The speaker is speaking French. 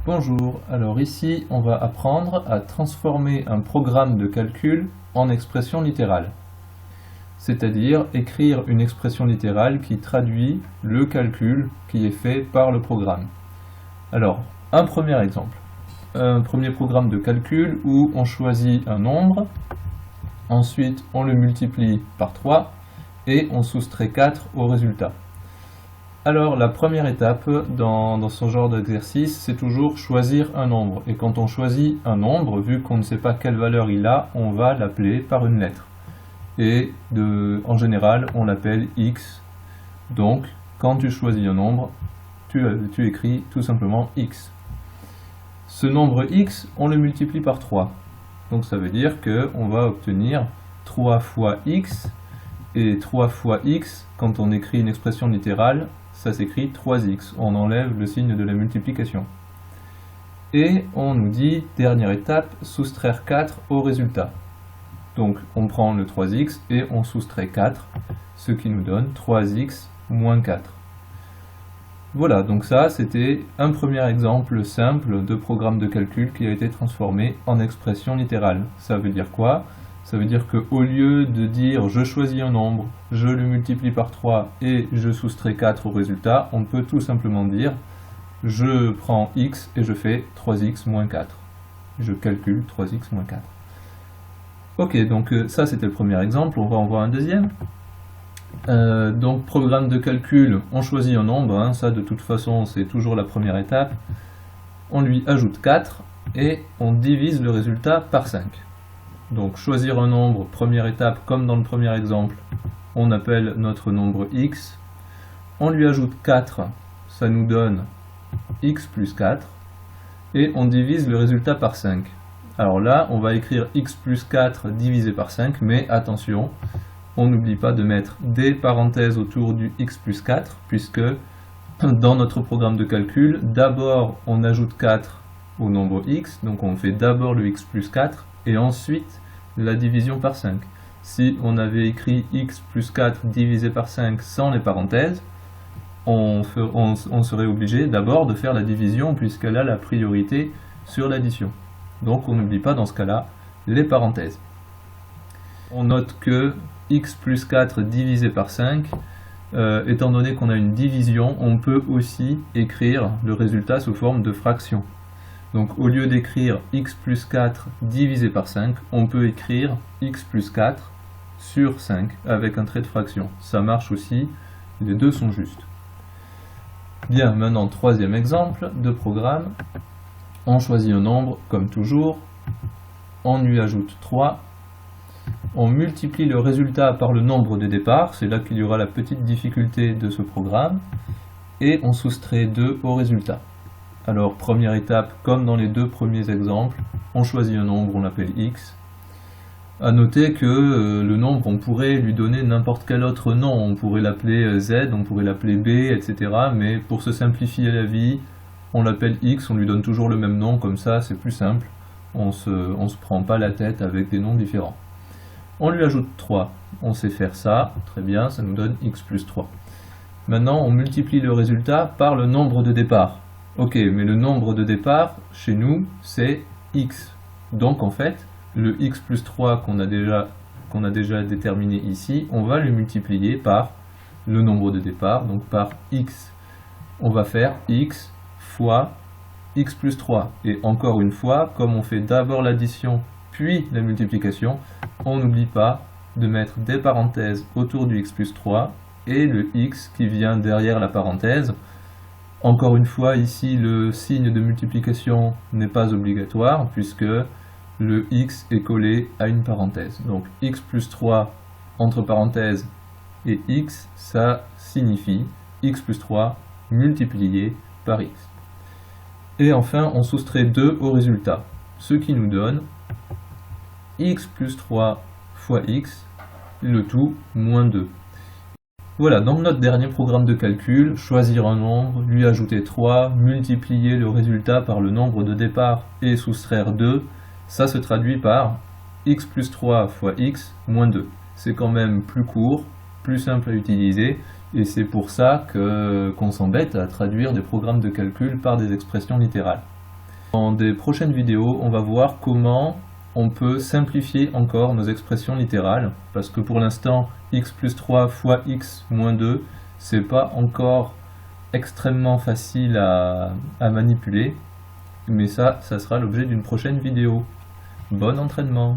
Bonjour, alors ici on va apprendre à transformer un programme de calcul en expression littérale. C'est-à-dire écrire une expression littérale qui traduit le calcul qui est fait par le programme. Alors, un premier exemple. Un premier programme de calcul où on choisit un nombre, ensuite on le multiplie par 3 et on soustrait 4 au résultat. Alors la première étape dans ce genre d'exercice, c'est toujours choisir un nombre. Et quand on choisit un nombre, vu qu'on ne sait pas quelle valeur il a, on va l'appeler par une lettre. Et en général, on l'appelle x. Donc, quand tu choisis un nombre, tu écris tout simplement x. Ce nombre x, on le multiplie par 3. Donc ça veut dire qu'on va obtenir 3 fois x. Et 3 fois x, quand on écrit une expression littérale, ça s'écrit 3x, on enlève le signe de la multiplication. Et on nous dit, dernière étape, soustraire 4 au résultat. Donc on prend le 3x et on soustrait 4, ce qui nous donne 3x moins 4. Voilà, donc ça c'était un premier exemple simple de programme de calcul qui a été transformé en expression littérale. Ça veut dire quoi ? Ça veut dire qu'au lieu de dire je choisis un nombre, je le multiplie par 3 et je soustrais 4 au résultat, on peut tout simplement dire je prends x et je fais 3x moins 4. Je calcule 3x moins 4. Ok, donc ça c'était le premier exemple, on va en voir un deuxième. Donc programme de calcul, on choisit un nombre, ça de toute façon c'est toujours la première étape. On lui ajoute 4 et on divise le résultat par 5. Donc choisir un nombre, première étape, comme dans le premier exemple, on appelle notre nombre x. On lui ajoute 4, ça nous donne x plus 4. Et on divise le résultat par 5. Alors là, on va écrire x plus 4 divisé par 5, mais attention, on n'oublie pas de mettre des parenthèses autour du x plus 4, puisque dans notre programme de calcul, d'abord on ajoute 4 au nombre x, donc on fait d'abord le x plus 4, et ensuite la division par 5. Si on avait écrit x plus 4 divisé par 5 sans les parenthèses, on serait obligé d'abord de faire la division puisqu'elle a la priorité sur l'addition. Donc on n'oublie pas dans ce cas-là les parenthèses. On note que x plus 4 divisé par 5, étant donné qu'on a une division, on peut aussi écrire le résultat sous forme de fraction. Donc au lieu d'écrire x plus 4 divisé par 5, on peut écrire x plus 4 sur 5 avec un trait de fraction. Ça marche aussi, les deux sont justes. Bien, maintenant troisième exemple de programme. On choisit un nombre, comme toujours, on lui ajoute 3, on multiplie le résultat par le nombre de départ, c'est là qu'il y aura la petite difficulté de ce programme, et on soustrait 2 au résultat. Alors, première étape, comme dans les deux premiers exemples, on choisit un nombre, on l'appelle x. A noter que le nombre, on pourrait lui donner n'importe quel autre nom, on pourrait l'appeler z, on pourrait l'appeler b, etc. Mais pour se simplifier la vie, on l'appelle x, on lui donne toujours le même nom, comme ça c'est plus simple, on se prend pas la tête avec des noms différents. On lui ajoute 3, on sait faire ça, très bien, ça nous donne x plus 3. Maintenant, on multiplie le résultat par le nombre de départ. Ok, mais le nombre de départ, chez nous, c'est x. Donc en fait, le x plus 3 qu'on a déjà déterminé ici, on va le multiplier par le nombre de départ, donc par x. On va faire x fois x plus 3. Et encore une fois, comme on fait d'abord l'addition puis la multiplication, on n'oublie pas de mettre des parenthèses autour du x plus 3 et le x qui vient derrière la parenthèse. Encore une fois, ici, le signe de multiplication n'est pas obligatoire puisque le x est collé à une parenthèse. Donc x plus 3 entre parenthèses et x, ça signifie x plus 3 multiplié par x. Et enfin, on soustrait 2 au résultat, ce qui nous donne x plus 3 fois x, le tout moins 2. Voilà, dans notre dernier programme de calcul, choisir un nombre, lui ajouter 3, multiplier le résultat par le nombre de départ et soustraire 2, ça se traduit par x plus 3 fois x moins 2. C'est quand même plus court, plus simple à utiliser, et c'est pour ça qu'on s'embête à traduire des programmes de calcul par des expressions littérales. Dans des prochaines vidéos, on va voir comment on peut simplifier encore nos expressions littérales, parce que pour l'instant, x plus 3 fois x moins 2, c'est pas encore extrêmement facile à manipuler, mais ça sera l'objet d'une prochaine vidéo. Bon entraînement!